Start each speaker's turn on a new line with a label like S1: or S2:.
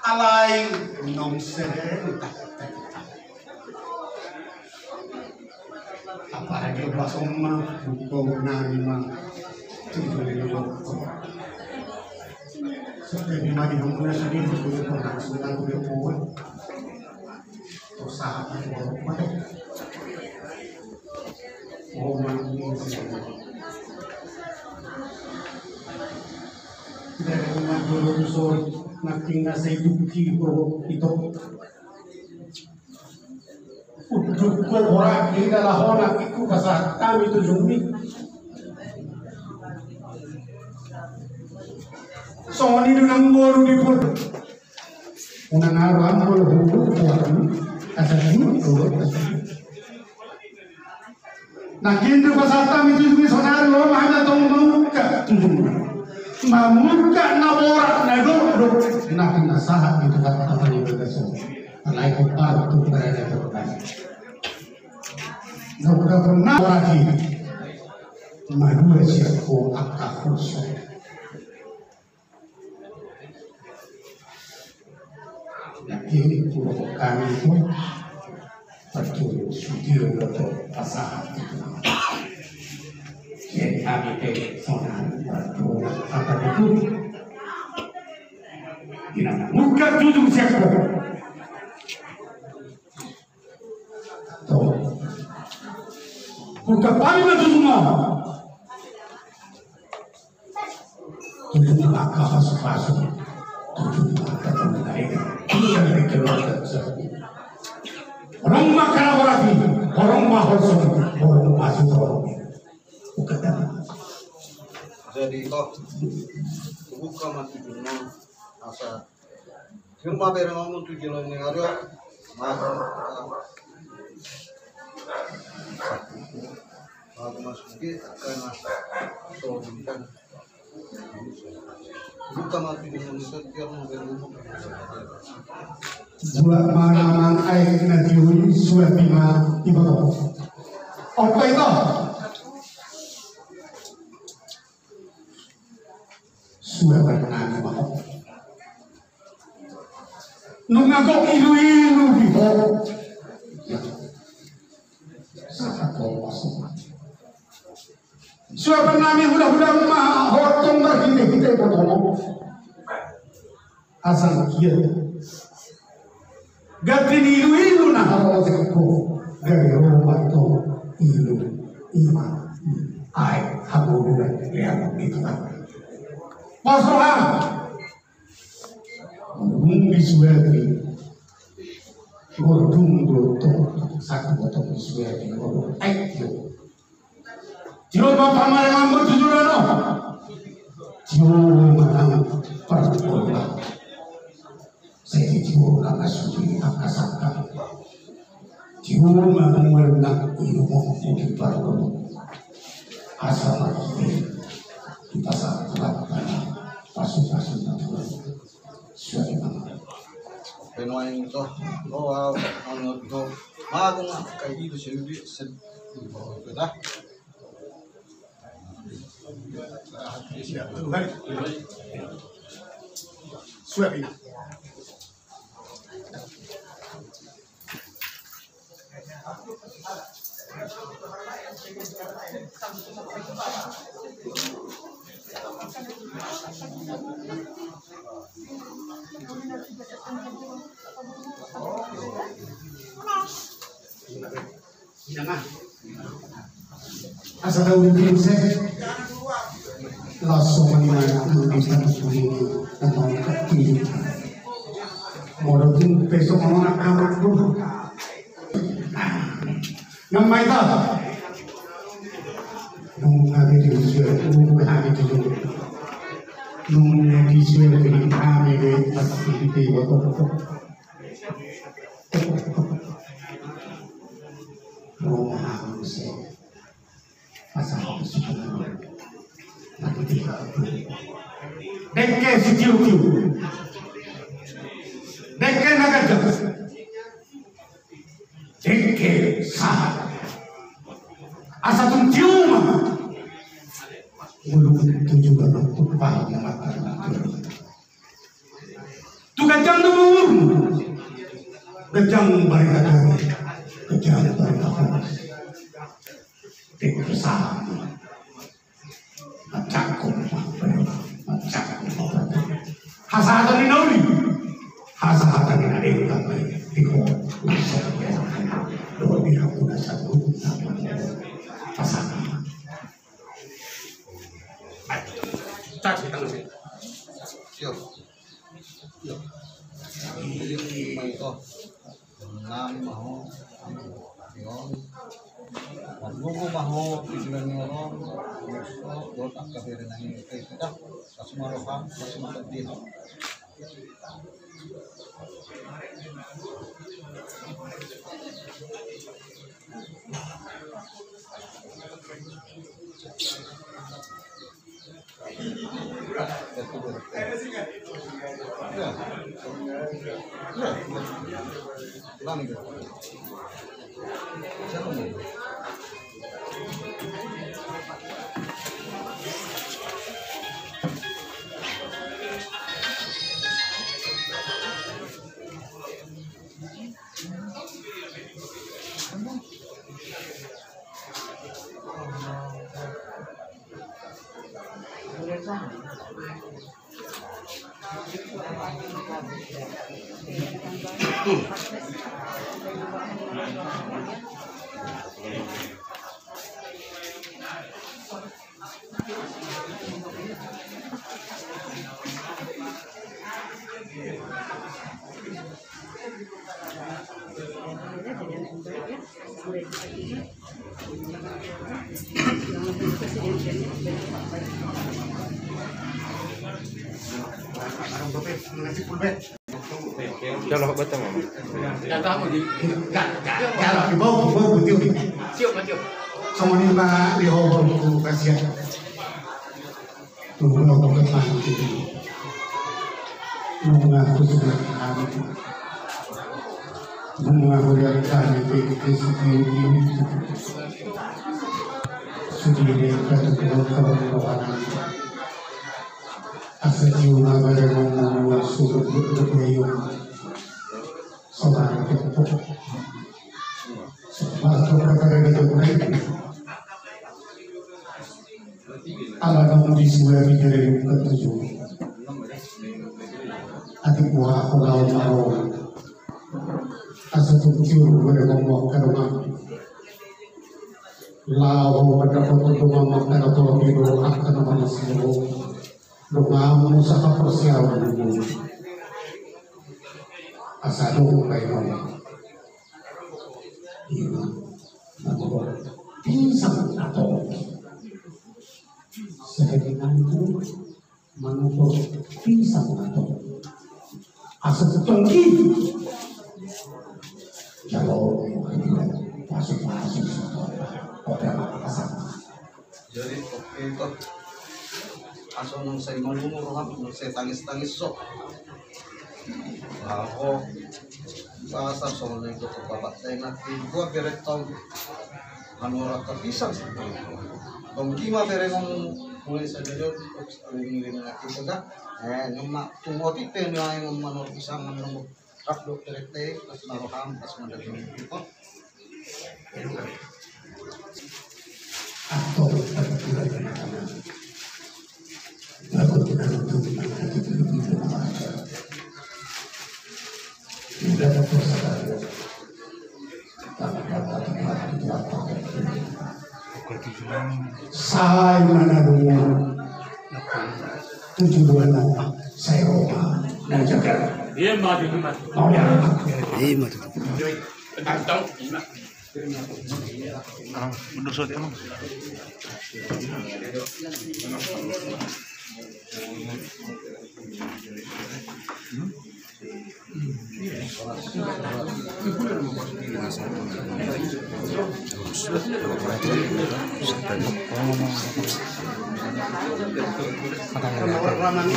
S1: alay non sereno. Apalagi pas omah buka nani tujuh seperti mari mengenai sendiri sudah pernah sudah buat usaha baru dari rumah dulu sore naking nasa ibuki ko ito uduk ko orang di dalam orang itu kasar kami itu jumi soalnya itu nanggur di pun unang aram ko hulu kuat asal itu nah kintu pasata itu jumi sonar lo mana tong muka mamuka na borak na do na nasahat itu kata ni berkesan alai ko par tu berada terdekat sudah pernah lagi madu siapko akak khusus lagi itu kami itu betul sudir betul pasangan itu yang kami ke sonar betul apa itu tidak bukan jujur siapko bukan paling itu semua tujuh langkah masuk tujuh langkah mereka ini yang dikeluarkan orang makan berarti orang mahal semua orang masuk orang bukan
S2: jadi toh buka mati dunia asa cuma berangkat tujuh negara mahal aku masuk ke karena soalnya bukan mati dengan setiap mobil
S1: bulan mana air nanti sudah lima apa itu sudah berkenaan apa nunggu ilu di bawah sudah nami huda mah hotong berhenti potong asal kia gatin ilu nah harus aku dari rumah itu ilu iman ai habu yang itu kan pasokan mungkin sudah di Gordung satu botol sudah di Gordung ayo Jiro bapak mereka berjujur no. Jiro menang perbuatan. Saya jiro nak asuri akasaka. Jiro menang ilmu di perbuatan. Asal lagi di pasar kelapa pasu-pasu natural. Sudah menang.
S2: Penoy itu, oh anu itu, aku nak kayak gitu sendiri dah.
S1: Suapina. Jangan. Asal tahu mungkin saya langsung menimang di satu suri atau kaki. Walaupun besok orang akan dulu. Nampak tak? Nunggu di usia, nunggu hari dulu. Nunggu di usia lebih kami di aktiviti waktu. Nunggu hari usia. Pasal sesuatu. Dekke sitiu dekke nagaja dekke sah asa tuntiuma ulu tujuh banyak tupai yang makan tu kacang tu Hasatan ni Nauli. Hasatan ni Nauli kapay. Iko. Doon niya ako na sa buong pasaka. Ay, touch kita nasi.
S2: Siap. Ini ito. Nami maho. Yon. Magbugo maho. Tignan nyo ron. Doon ang kabirin na nyo. Kaya kita. Kasumarohan. Kasumatagdino.
S3: Kalau betul mama.
S1: Kalau ibu betul.
S3: Siap betul.
S1: Sama ni mah dihobol ku kasihan. Tunggu aku ke sana itu. Mengaku sudah kami. Mengaku dari kami ke sini. Sudah kata kawan-kawan. Asal bagaimana sudah berbayung saudara kita. Waktu perkara itu baik. Allah kamu di sebuah pikiran ketujuh. Adik buah kalau mau asal tujuh berngomong ke rumah. Lalu mendapat rumah makan atau biru akan manusia. Doamu saka persiapan itu asal kayak ini namun pinsang atau sehingga itu menurut pinsang atau asal tertinggi kalau masuk hotel pasang
S2: Jadi itu asal nang saya malumur nang saya tangis sok. Ako pasar soalnya itu bapak saya nanti gua beret tahu hanura terpisah sih. Dong gimana beret ngomong mulai saja jauh ini ngaku sudah. Nyemak tunggu tipe nih yang manor pisang ngomong rak dokter teh pas naroham pas mandiri itu.
S1: Atau saya menadungnya 726 saya Roma dan Jakarta.
S3: Iya maju mas.
S1: Mau ya?
S3: Iya maju. Tahu. Mundur saja emang. Ramang